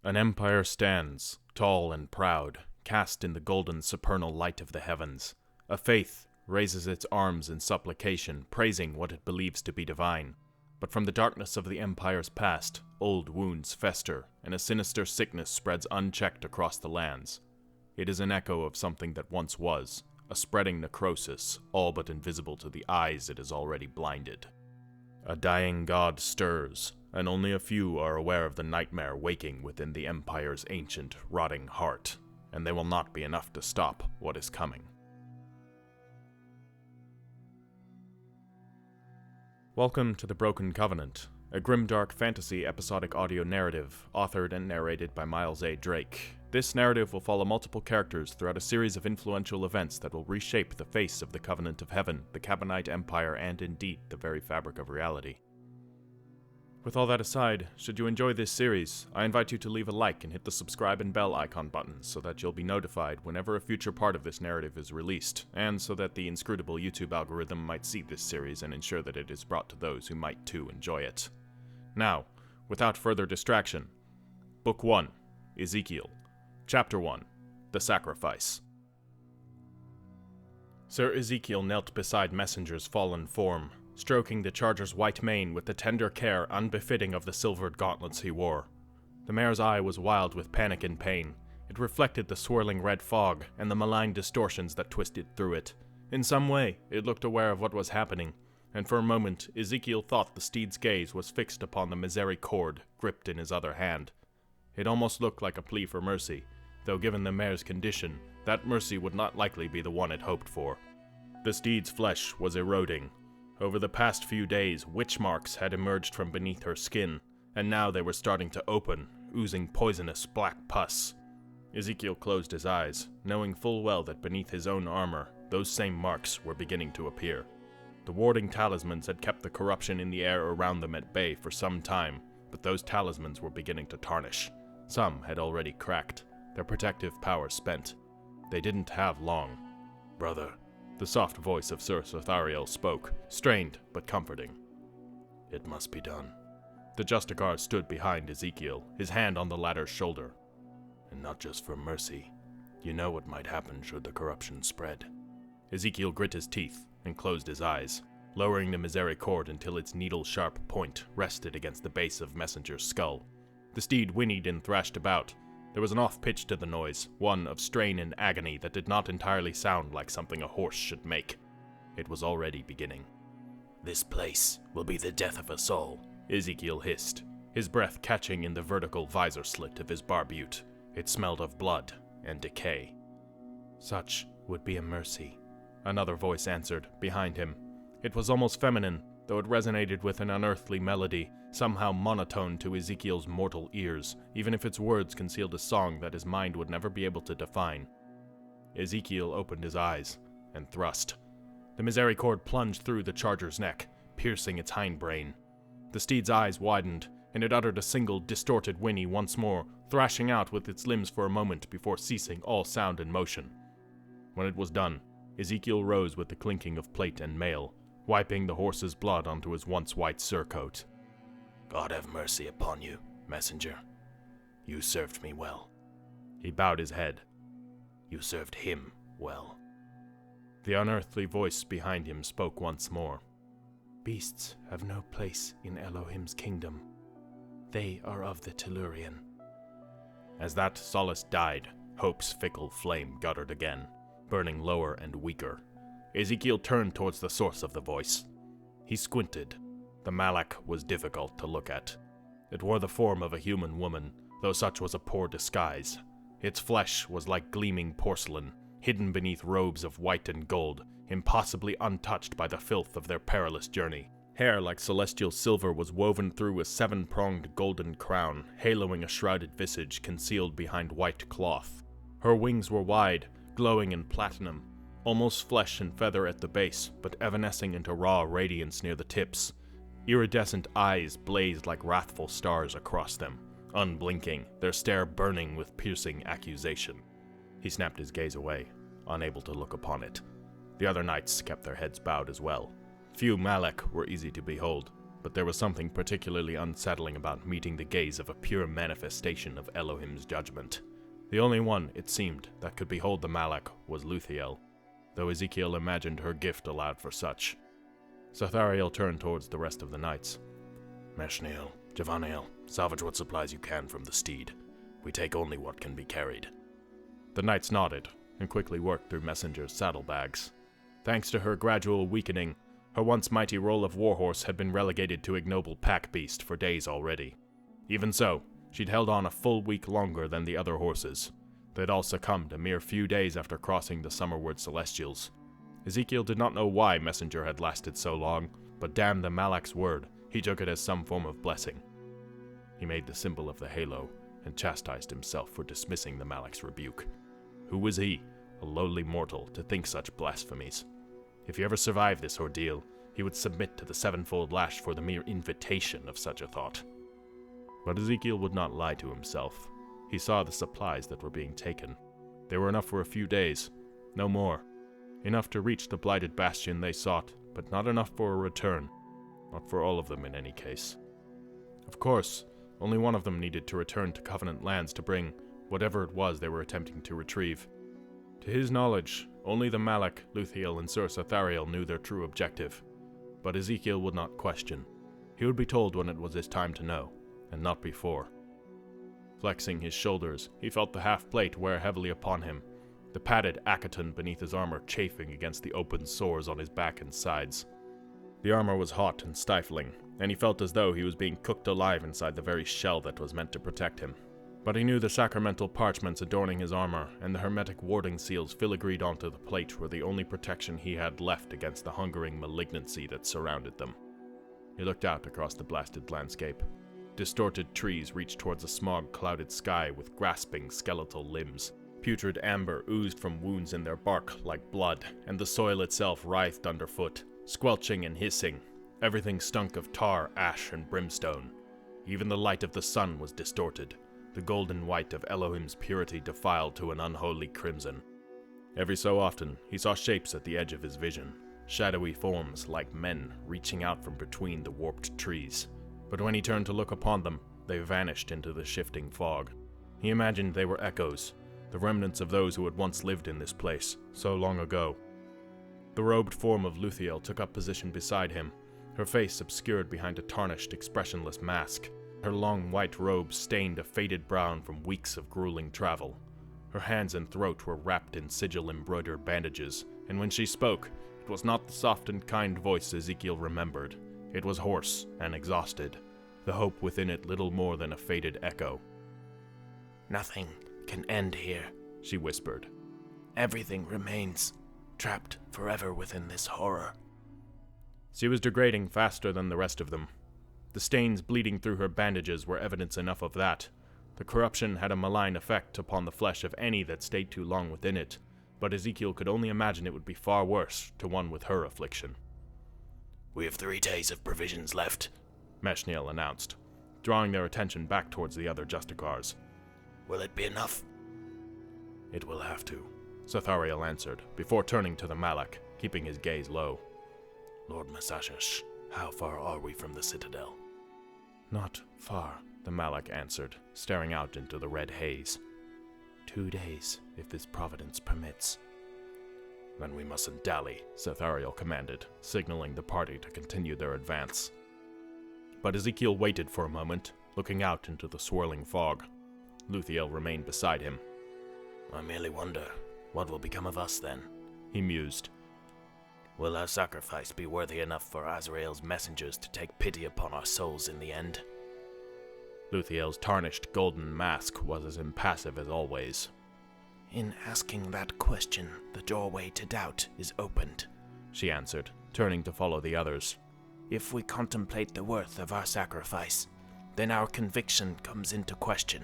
An empire stands, tall and proud, cast in the golden supernal light of the heavens. A faith raises its arms in supplication, praising what it believes to be divine. But from the darkness of the empire's past, old wounds fester, and a sinister sickness spreads unchecked across the lands. It is an echo of something that once was, a spreading necrosis, all but invisible to the eyes it has already blinded. A dying god stirs, and only a few are aware of the nightmare waking within the Empire's ancient, rotting heart, and they will not be enough to stop what is coming. Welcome to The Broken Covenant, a Grimdark fantasy episodic audio narrative, authored and narrated by Miles A. Drake. This narrative will follow multiple characters throughout a series of influential events that will reshape the face of the Covenant of Heaven, the Kadmonite Empire, and indeed, the very fabric of reality. With all that aside, should you enjoy this series, I invite you to leave a like and hit the subscribe and bell icon buttons so that you'll be notified whenever a future part of this narrative is released, and so that the inscrutable YouTube algorithm might see this series and ensure that it is brought to those who might too enjoy it. Now, without further distraction, Book 1, Ezekiel, Chapter 1, The Sacrifice. Sir Ezekiel knelt beside Messenger's fallen form, stroking the charger's white mane with the tender care unbefitting of the silvered gauntlets he wore. The mare's eye was wild with panic and pain. It reflected the swirling red fog and the malign distortions that twisted through it. In some way, it looked aware of what was happening, and for a moment, Ezekiel thought the steed's gaze was fixed upon the misericord gripped in his other hand. It almost looked like a plea for mercy, though given the mare's condition, that mercy would not likely be the one it hoped for. The steed's flesh was eroding. Over the past few days, witch marks had emerged from beneath her skin, and now they were starting to open, oozing poisonous black pus. Ezekiel closed his eyes, knowing full well that beneath his own armor, those same marks were beginning to appear. The warding talismans had kept the corruption in the air around them at bay for some time, but those talismans were beginning to tarnish. Some had already cracked, their protective power spent. They didn't have long. "Brother," the soft voice of Sir Sothariel spoke, strained but comforting. "It must be done." The Justicar stood behind Ezekiel, his hand on the latter's shoulder. "And not just for mercy. You know what might happen should the corruption spread." Ezekiel grit his teeth and closed his eyes, lowering the misericord until its needle-sharp point rested against the base of Messenger's skull. The steed whinnied and thrashed about. There was an off-pitch to the noise, one of strain and agony that did not entirely sound like something a horse should make. It was already beginning. "This place will be the death of us all," Ezekiel hissed, his breath catching in the vertical visor slit of his barbute. It smelled of blood and decay. "Such would be a mercy," another voice answered, behind him. It was almost feminine, though it resonated with an unearthly melody, somehow monotone to Ezekiel's mortal ears, even if its words concealed a song that his mind would never be able to define. Ezekiel opened his eyes and thrust. The misericord plunged through the charger's neck, piercing its hindbrain. The steed's eyes widened, and it uttered a single distorted whinny once more, thrashing out with its limbs for a moment before ceasing all sound and motion. When it was done, Ezekiel rose with the clinking of plate and mail, wiping the horse's blood onto his once white surcoat. "God have mercy upon you, messenger. You served me well." He bowed his head. "You served him well." The unearthly voice behind him spoke once more. "Beasts have no place in Elohim's kingdom. They are of the Tellurian." As that solace died, hope's fickle flame guttered again, burning lower and weaker. Ezekiel turned towards the source of the voice. He squinted. The Malak was difficult to look at. It wore the form of a human woman, though such was a poor disguise. Its flesh was like gleaming porcelain, hidden beneath robes of white and gold, impossibly untouched by the filth of their perilous journey. Hair like celestial silver was woven through a seven-pronged golden crown, haloing a shrouded visage concealed behind white cloth. Her wings were wide, glowing in platinum, almost flesh and feather at the base, but evanescing into raw radiance near the tips. Iridescent eyes blazed like wrathful stars across them, unblinking, their stare burning with piercing accusation. He snapped his gaze away, unable to look upon it. The other knights kept their heads bowed as well. Few Malak were easy to behold, but there was something particularly unsettling about meeting the gaze of a pure manifestation of Elohim's judgment. The only one, it seemed, that could behold the Malak was Luthiel, though Ezekiel imagined her gift allowed for such. Zathariel turned towards the rest of the knights. Meshniel, Javaniel, salvage what supplies you can from the steed. We take only what can be carried. The knights nodded, and quickly worked through Messenger's saddlebags. Thanks to her gradual weakening, her once mighty role of warhorse had been relegated to ignoble pack beast for days already. Even so, she'd held on a full week longer than the other horses. They'd all succumbed a mere few days after crossing the summerward Celestials. Ezekiel did not know why Messenger had lasted so long, but damn the Malak's word, he took it as some form of blessing. He made the symbol of the halo, and chastised himself for dismissing the Malak's rebuke. Who was he, a lowly mortal, to think such blasphemies? If he ever survived this ordeal, he would submit to the sevenfold lash for the mere invitation of such a thought. But Ezekiel would not lie to himself. He saw the supplies that were being taken. They were enough for a few days, no more. Enough to reach the blighted bastion they sought, but not enough for a return. Not for all of them in any case. Of course, only one of them needed to return to Covenant lands to bring whatever it was they were attempting to retrieve. To his knowledge, only the Malak, Luthiel, and Sir Zathariel knew their true objective. But Ezekiel would not question. He would be told when it was his time to know, and not before. Flexing his shoulders, he felt the half-plate wear heavily upon him, the padded akaton beneath his armor chafing against the open sores on his back and sides. The armor was hot and stifling, and he felt as though he was being cooked alive inside the very shell that was meant to protect him. But he knew the sacramental parchments adorning his armor and the hermetic warding seals filigreed onto the plate were the only protection he had left against the hungering malignancy that surrounded them. He looked out across the blasted landscape. Distorted trees reached towards a smog-clouded sky with grasping skeletal limbs. Putrid amber oozed from wounds in their bark like blood, and the soil itself writhed underfoot, squelching and hissing. Everything stunk of tar, ash, and brimstone. Even the light of the sun was distorted, the golden white of Elohim's purity defiled to an unholy crimson. Every so often, he saw shapes at the edge of his vision, shadowy forms like men reaching out from between the warped trees. But when he turned to look upon them, they vanished into the shifting fog. He imagined they were echoes, the remnants of those who had once lived in this place, so long ago. The robed form of Luthiel took up position beside him, her face obscured behind a tarnished, expressionless mask. Her long white robe stained a faded brown from weeks of grueling travel. Her hands and throat were wrapped in sigil-embroidered bandages, and when she spoke, it was not the soft and kind voice Ezekiel remembered. It was hoarse and exhausted, the hope within it little more than a faded echo. "Nothing can end here," she whispered. "Everything remains, trapped forever within this horror." She was degrading faster than the rest of them. The stains bleeding through her bandages were evidence enough of that. The corruption had a malign effect upon the flesh of any that stayed too long within it, but Ezekiel could only imagine it would be far worse to one with her affliction. "We have 3 days of provisions left," Meshniel announced, drawing their attention back towards the other Justicars. "Will it be enough?" "It will have to," Zathariel answered, before turning to the Malak, keeping his gaze low. "Lord Masashash, how far are we from the citadel?" "Not far," the Malak answered, staring out into the red haze. 2 days, if his providence permits." "Then we mustn't dally," Zathariel commanded, signaling the party to continue their advance. But Ezekiel waited for a moment, looking out into the swirling fog. Luthiel remained beside him. "I merely wonder, what will become of us then?" he mused. "Will our sacrifice be worthy enough for Azrael's messengers to take pity upon our souls in the end?" Luthiel's tarnished golden mask was as impassive as always. "In asking that question, the doorway to doubt is opened," she answered, turning to follow the others. "If we contemplate the worth of our sacrifice, then our conviction comes into question."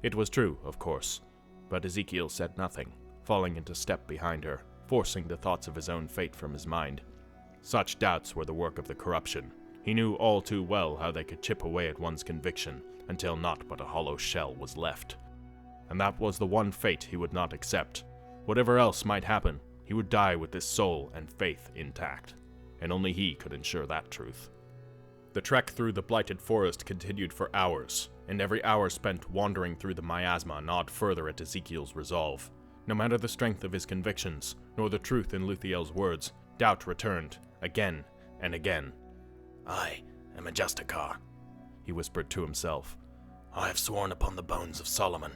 It was true, of course, but Ezekiel said nothing, falling into step behind her, forcing the thoughts of his own fate from his mind. Such doubts were the work of the corruption. He knew all too well how they could chip away at one's conviction until naught but a hollow shell was left. And that was the one fate he would not accept. Whatever else might happen, he would die with his soul and faith intact, and only he could ensure that truth. The trek through the blighted forest continued for hours, and every hour spent wandering through the miasma gnawed further at Ezekiel's resolve. No matter the strength of his convictions, nor the truth in Luthiel's words, doubt returned, again and again. I am a Justicar, he whispered to himself. I have sworn upon the bones of Solomon.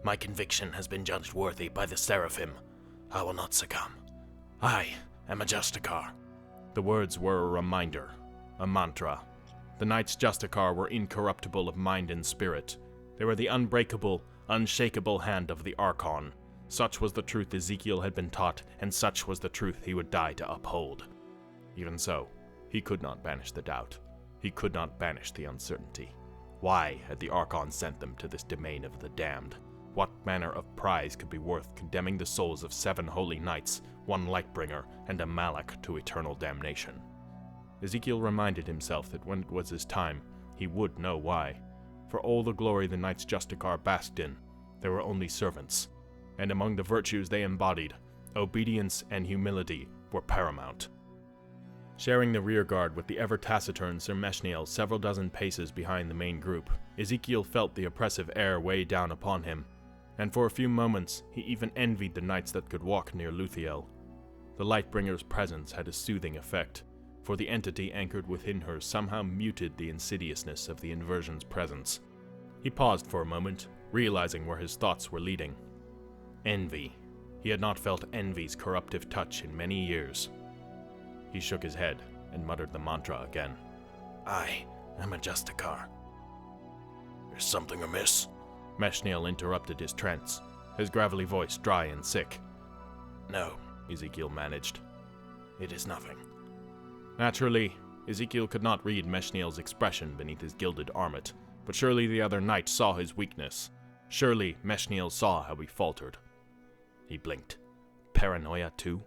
My conviction has been judged worthy by the Seraphim. I will not succumb. I am a Justicar. The words were a reminder, a mantra. The Knights Justicar were incorruptible of mind and spirit. They were the unbreakable, unshakable hand of the Archon. Such was the truth Ezekiel had been taught, and such was the truth he would die to uphold. Even so, he could not banish the doubt. He could not banish the uncertainty. Why had the Archon sent them to this domain of the damned? What manner of prize could be worth condemning the souls of 7 holy knights, 1 Lightbringer, and a Malak to eternal damnation? Ezekiel reminded himself that when it was his time, he would know why. For all the glory the Knights Justicar basked in, they were only servants, and among the virtues they embodied, obedience and humility were paramount. Sharing the rearguard with the ever-taciturn Sir Meshniel several dozen paces behind the main group, Ezekiel felt the oppressive air weigh down upon him, and for a few moments he even envied the knights that could walk near Luthiel. The Lightbringer's presence had a soothing effect, for the entity anchored within her somehow muted the insidiousness of the inversion's presence. He paused for a moment, realizing where his thoughts were leading. Envy. He had not felt envy's corruptive touch in many years. He shook his head and muttered the mantra again. I am a Justicar. Is something amiss? Meshniel interrupted his trance, his gravelly voice dry and sick. No, Ezekiel managed. It is nothing. Naturally, Ezekiel could not read Meshniel's expression beneath his gilded armet, but surely the other knight saw his weakness. Surely Meshniel saw how he faltered. He blinked. Paranoia too?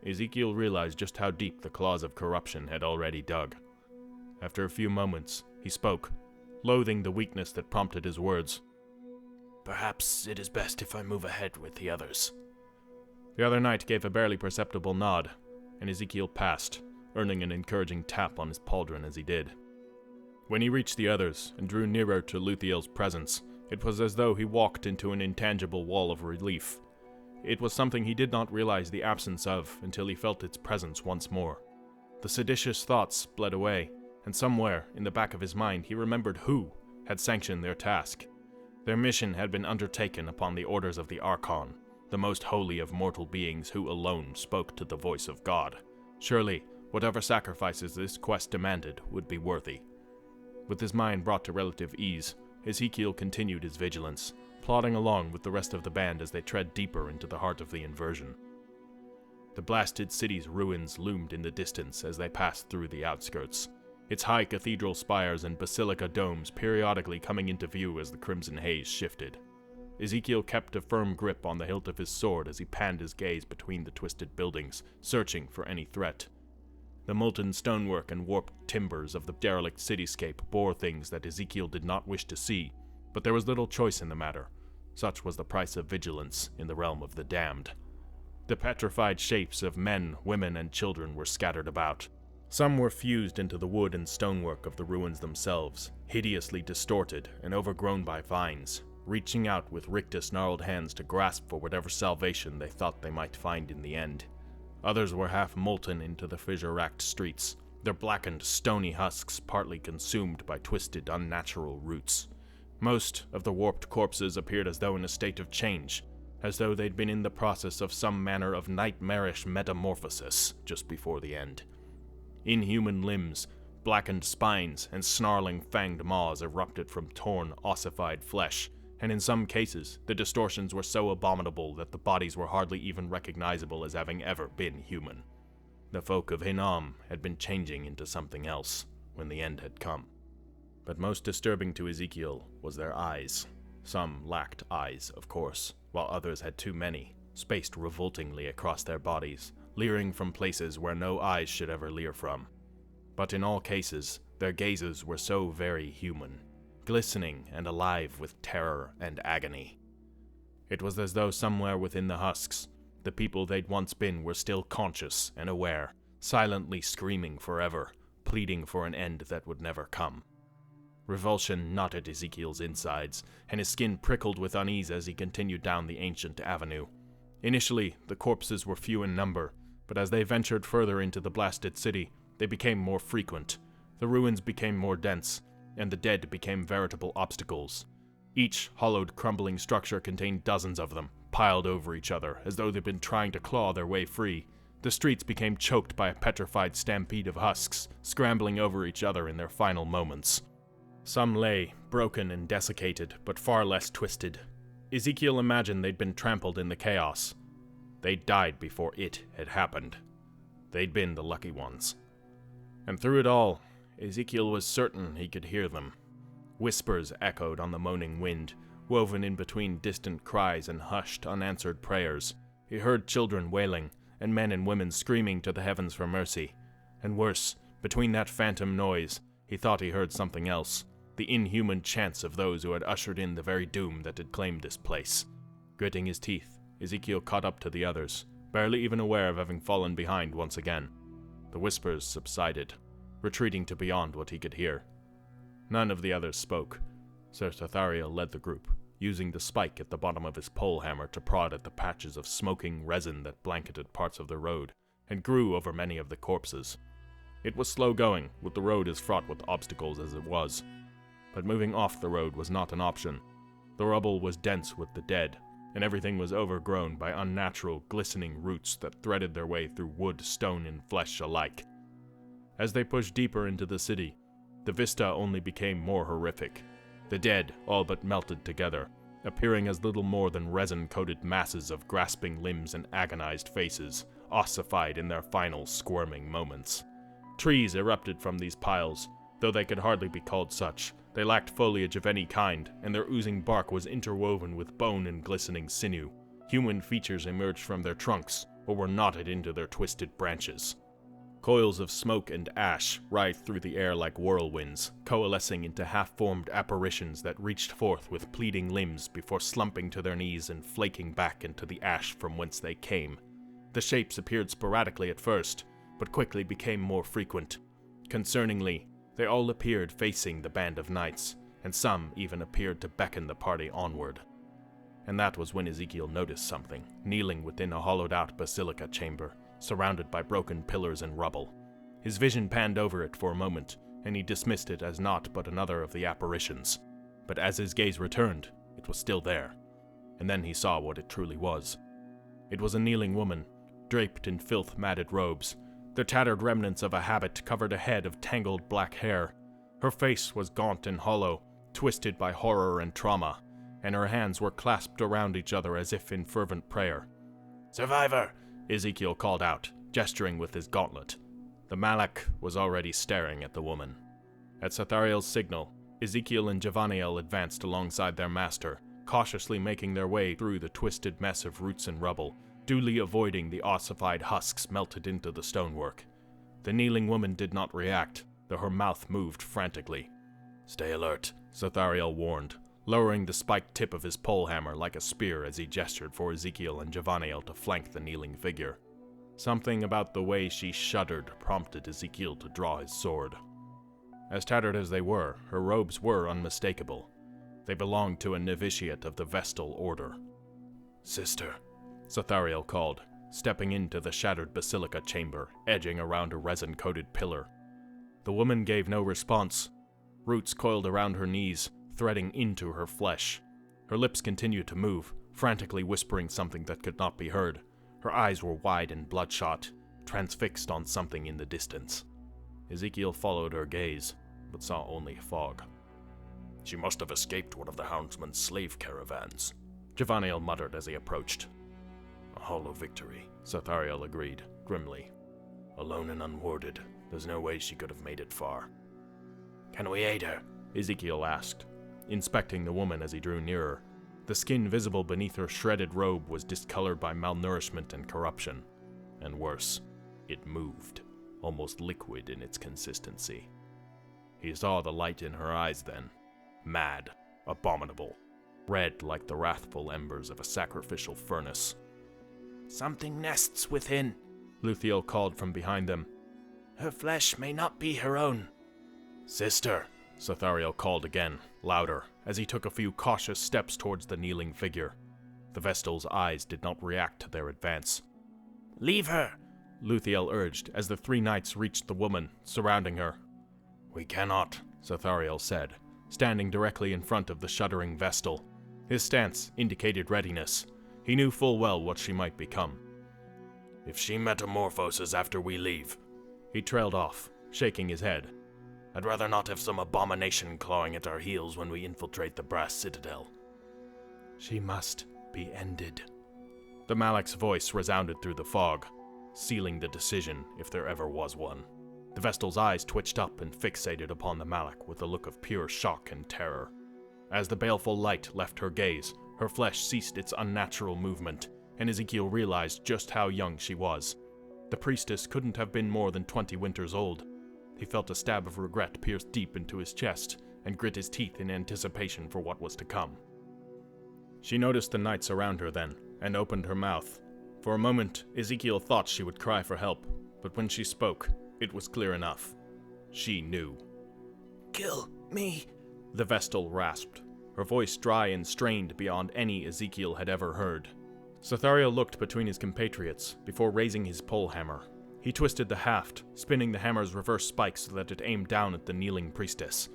Ezekiel realized just how deep the claws of corruption had already dug. After a few moments, he spoke, loathing the weakness that prompted his words. Perhaps it is best if I move ahead with the others. The other knight gave a barely perceptible nod, and Ezekiel passed, earning an encouraging tap on his pauldron as he did. When he reached the others and drew nearer to Luthiel's presence, it was as though he walked into an intangible wall of relief. It was something he did not realize the absence of until he felt its presence once more. The seditious thoughts bled away, and somewhere in the back of his mind he remembered who had sanctioned their task. Their mission had been undertaken upon the orders of the Archon, the most holy of mortal beings who alone spoke to the voice of God. Surely, whatever sacrifices this quest demanded would be worthy. With his mind brought to relative ease, Ezekiel continued his vigilance, plodding along with the rest of the band as they tread deeper into the heart of the inversion. The blasted city's ruins loomed in the distance as they passed through the outskirts, its high cathedral spires and basilica domes periodically coming into view as the crimson haze shifted. Ezekiel kept a firm grip on the hilt of his sword as he panned his gaze between the twisted buildings, searching for any threat. The molten stonework and warped timbers of the derelict cityscape bore things that Ezekiel did not wish to see, but there was little choice in the matter. Such was the price of vigilance in the realm of the damned. The petrified shapes of men, women, and children were scattered about. Some were fused into the wood and stonework of the ruins themselves, hideously distorted and overgrown by vines, reaching out with rictus gnarled hands to grasp for whatever salvation they thought they might find in the end. Others were half molten into the fissure-racked streets, their blackened, stony husks partly consumed by twisted, unnatural roots. Most of the warped corpses appeared as though in a state of change, as though they'd been in the process of some manner of nightmarish metamorphosis just before the end. Inhuman limbs, blackened spines, and snarling fanged maws erupted from torn, ossified flesh, and in some cases, the distortions were so abominable that the bodies were hardly even recognizable as having ever been human. The folk of Hinnom had been changing into something else when the end had come. But most disturbing to Ezekiel was their eyes. Some lacked eyes, of course, while others had too many, spaced revoltingly across their bodies, leering from places where no eyes should ever leer from. But in all cases, their gazes were so very human, glistening and alive with terror and agony. It was as though somewhere within the husks, the people they'd once been were still conscious and aware, silently screaming forever, pleading for an end that would never come. Revulsion knotted Ezekiel's insides, and his skin prickled with unease as he continued down the ancient avenue. Initially, the corpses were few in number, but as they ventured further into the blasted city, they became more frequent. The ruins became more dense, and the dead became veritable obstacles. Each hollowed, crumbling structure contained dozens of them, piled over each other, as though they'd been trying to claw their way free. The streets became choked by a petrified stampede of husks, scrambling over each other in their final moments. Some lay, broken and desiccated, but far less twisted. Ezekiel imagined they'd been trampled in the chaos. They'd died before it had happened. They'd been the lucky ones. And through it all, Ezekiel was certain he could hear them. Whispers echoed on the moaning wind, woven in between distant cries and hushed, unanswered prayers. He heard children wailing, and men and women screaming to the heavens for mercy. And worse, between that phantom noise, he thought he heard something else. The inhuman chants of those who had ushered in the very doom that had claimed this place. Gritting his teeth, Ezekiel caught up to the others, barely even aware of having fallen behind once again. The whispers subsided, retreating to beyond what he could hear. None of the others spoke. Sir Tathariel led the group, using the spike at the bottom of his pole hammer to prod at the patches of smoking resin that blanketed parts of the road, and grew over many of the corpses. It was slow going, with the road as fraught with obstacles as it was. But moving off the road was not an option. The rubble was dense with the dead, and everything was overgrown by unnatural, glistening roots that threaded their way through wood, stone, and flesh alike. As they pushed deeper into the city, the vista only became more horrific. The dead all but melted together, appearing as little more than resin-coated masses of grasping limbs and agonized faces, ossified in their final squirming moments. Trees erupted from these piles, though they could hardly be called such. They lacked foliage of any kind, and their oozing bark was interwoven with bone and glistening sinew. Human features emerged from their trunks, or were knotted into their twisted branches. Coils of smoke and ash writhed through the air like whirlwinds, coalescing into half-formed apparitions that reached forth with pleading limbs before slumping to their knees and flaking back into the ash from whence they came. The shapes appeared sporadically at first, but quickly became more frequent. Concerningly, they all appeared facing the band of knights, and some even appeared to beckon the party onward. And that was when Ezekiel noticed something, kneeling within a hollowed-out basilica chamber, surrounded by broken pillars and rubble. His vision panned over it for a moment, and he dismissed it as naught but another of the apparitions. But as his gaze returned, it was still there, and then he saw what it truly was. It was a kneeling woman, draped in filth-matted robes. The tattered remnants of a habit covered a head of tangled black hair. Her face was gaunt and hollow, twisted by horror and trauma, and her hands were clasped around each other as if in fervent prayer. "Survivor!" Ezekiel called out, gesturing with his gauntlet. The Malak was already staring at the woman. At Sathariel's signal, Ezekiel and Javaniel advanced alongside their master, cautiously making their way through the twisted mess of roots and rubble, duly avoiding the ossified husks melted into the stonework. The kneeling woman did not react, though her mouth moved frantically. "Stay alert," Sathariel warned, lowering the spiked tip of his polehammer like a spear as he gestured for Ezekiel and Javaniel to flank the kneeling figure. Something about the way she shuddered prompted Ezekiel to draw his sword. As tattered as they were, her robes were unmistakable. They belonged to a novitiate of the Vestal Order. "Sister," Sathariel called, stepping into the shattered basilica chamber, edging around a resin-coated pillar. The woman gave no response. Roots coiled around her knees, threading into her flesh. Her lips continued to move, frantically whispering something that could not be heard. Her eyes were wide and bloodshot, transfixed on something in the distance. Ezekiel followed her gaze, but saw only fog. "She must have escaped one of the houndsman's slave caravans," Javaniel muttered as he approached. "A hollow victory," Sathariel agreed, grimly. "Alone and unwarded, there's no way she could have made it far." "Can we aid her?" Ezekiel asked, inspecting the woman as he drew nearer. The skin visible beneath her shredded robe was discolored by malnourishment and corruption. And worse, it moved, almost liquid in its consistency. He saw the light in her eyes then. Mad, abominable, red like the wrathful embers of a sacrificial furnace. "Something nests within," Luthiel called from behind them. Her flesh may not be her own. Sister, Sothariel called again, louder, as he took a few cautious steps towards the kneeling figure. The Vestal's eyes did not react to their advance. Leave her, Luthiel urged as the three knights reached the woman, surrounding her. We cannot, Sothariel said, standing directly in front of the shuddering Vestal. His stance indicated readiness. He knew full well what she might become. If she metamorphoses after we leave, he trailed off, shaking his head. I'd rather not have some abomination clawing at our heels when we infiltrate the Brass Citadel. She must be ended. The Malak's voice resounded through the fog, sealing the decision if there ever was one. The Vestal's eyes twitched up and fixated upon the Malak with a look of pure shock and terror. As the baleful light left her gaze, her flesh ceased its unnatural movement, and Ezekiel realized just how young she was. The priestess couldn't have been more than 20 winters old. He felt a stab of regret pierce deep into his chest, and grit his teeth in anticipation for what was to come. She noticed the knights around her then, and opened her mouth. For a moment, Ezekiel thought she would cry for help, but when she spoke, it was clear enough. She knew. Kill me, the Vestal rasped, her voice dry and strained beyond any Ezekiel had ever heard. Sothariel looked between his compatriots before raising his polehammer. He twisted the haft, spinning the hammer's reverse spike so that it aimed down at the kneeling priestess.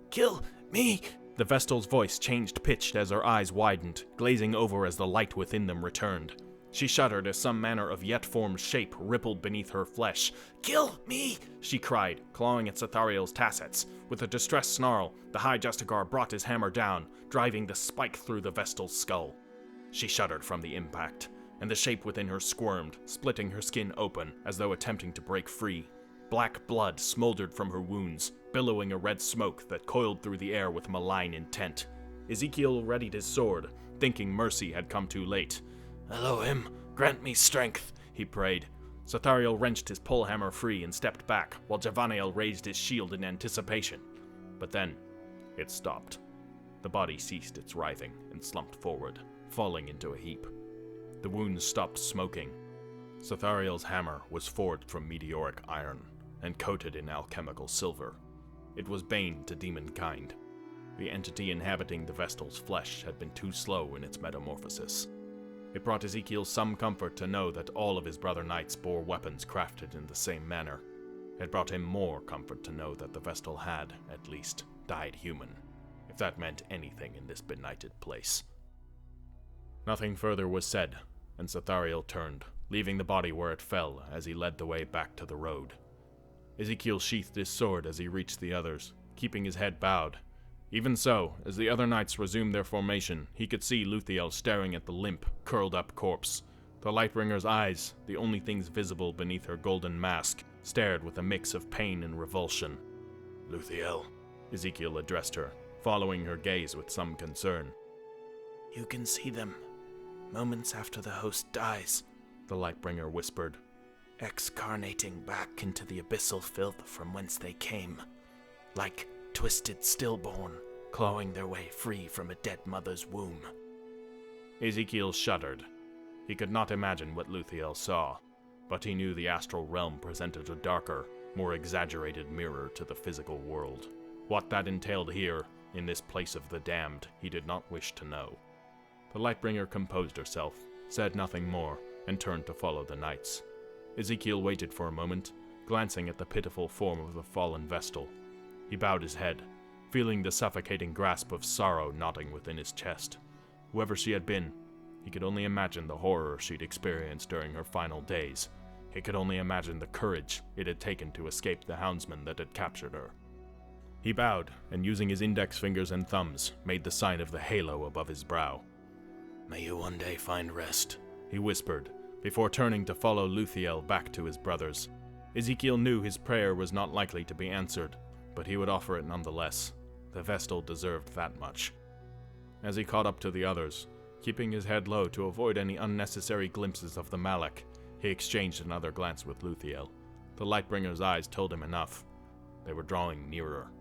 Kill me! The Vestal's voice changed pitch as her eyes widened, glazing over as the light within them returned. She shuddered as some manner of yet-formed shape rippled beneath her flesh. Kill me! She cried, clawing at Sothariel's tassets. With a distressed snarl, the High Justicar brought his hammer down, driving the spike through the Vestal's skull. She shuddered from the impact, and the shape within her squirmed, splitting her skin open as though attempting to break free. Black blood smoldered from her wounds, billowing a red smoke that coiled through the air with malign intent. Ezekiel readied his sword, thinking mercy had come too late. Elohim, grant me strength, he prayed. Sothariel wrenched his polehammer free and stepped back, while Javanael raised his shield in anticipation. But then, it stopped. The body ceased its writhing and slumped forward, falling into a heap. The wounds stopped smoking. Sothariel's hammer was forged from meteoric iron and coated in alchemical silver. It was bane to demonkind. The entity inhabiting the Vestal's flesh had been too slow in its metamorphosis. It brought Ezekiel some comfort to know that all of his brother knights bore weapons crafted in the same manner. It brought him more comfort to know that the Vestal had, at least, died human, if that meant anything in this benighted place. Nothing further was said, and Sothariel turned, leaving the body where it fell as he led the way back to the road. Ezekiel sheathed his sword as he reached the others, keeping his head bowed. Even so, as the other knights resumed their formation, he could see Luthiel staring at the limp, curled-up corpse. The Lightbringer's eyes, the only things visible beneath her golden mask, stared with a mix of pain and revulsion. Luthiel, Ezekiel addressed her, following her gaze with some concern. You can see them, moments after the host dies, the Lightbringer whispered. Excarnating back into the abyssal filth from whence they came, like twisted stillborn, clawing their way free from a dead mother's womb. Ezekiel shuddered. He could not imagine what Luthiel saw, but he knew the astral realm presented a darker, more exaggerated mirror to the physical world. What that entailed here, in this place of the damned, he did not wish to know. The Lightbringer composed herself, said nothing more, and turned to follow the knights. Ezekiel waited for a moment, glancing at the pitiful form of the fallen Vestal. He bowed his head, feeling the suffocating grasp of sorrow knotting within his chest. Whoever she had been, he could only imagine the horror she'd experienced during her final days. He could only imagine the courage it had taken to escape the houndsmen that had captured her. He bowed, and using his index fingers and thumbs, made the sign of the halo above his brow. May you one day find rest, he whispered, before turning to follow Luthiel back to his brothers. Ezekiel knew his prayer was not likely to be answered, but he would offer it nonetheless. The Vestal deserved that much. As he caught up to the others, keeping his head low to avoid any unnecessary glimpses of the Malak, he exchanged another glance with Luthiel. The Lightbringer's eyes told him enough. They were drawing nearer.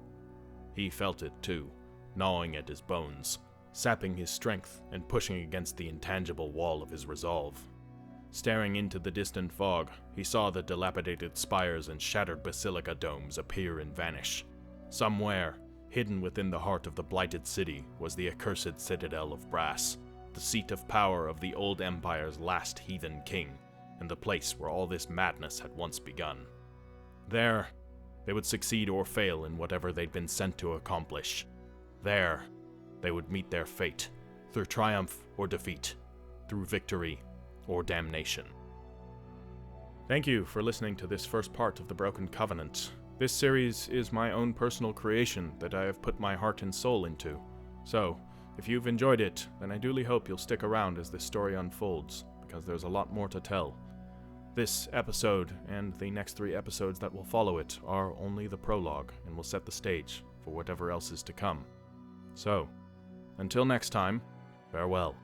He felt it too, gnawing at his bones, sapping his strength and pushing against the intangible wall of his resolve. Staring into the distant fog, he saw the dilapidated spires and shattered basilica domes appear and vanish. Somewhere, hidden within the heart of the blighted city, was the accursed citadel of brass, the seat of power of the old empire's last heathen king, and the place where all this madness had once begun. There, they would succeed or fail in whatever they'd been sent to accomplish. There, they would meet their fate, through triumph or defeat, through victory or damnation. Thank you for listening to this first part of The Broken Covenant. This series is my own personal creation that I have put my heart and soul into. So, if you've enjoyed it, then I duly hope you'll stick around as this story unfolds, because there's a lot more to tell. This episode, and the next 3 episodes that will follow it, are only the prologue, and will set the stage for whatever else is to come. So, until next time, farewell.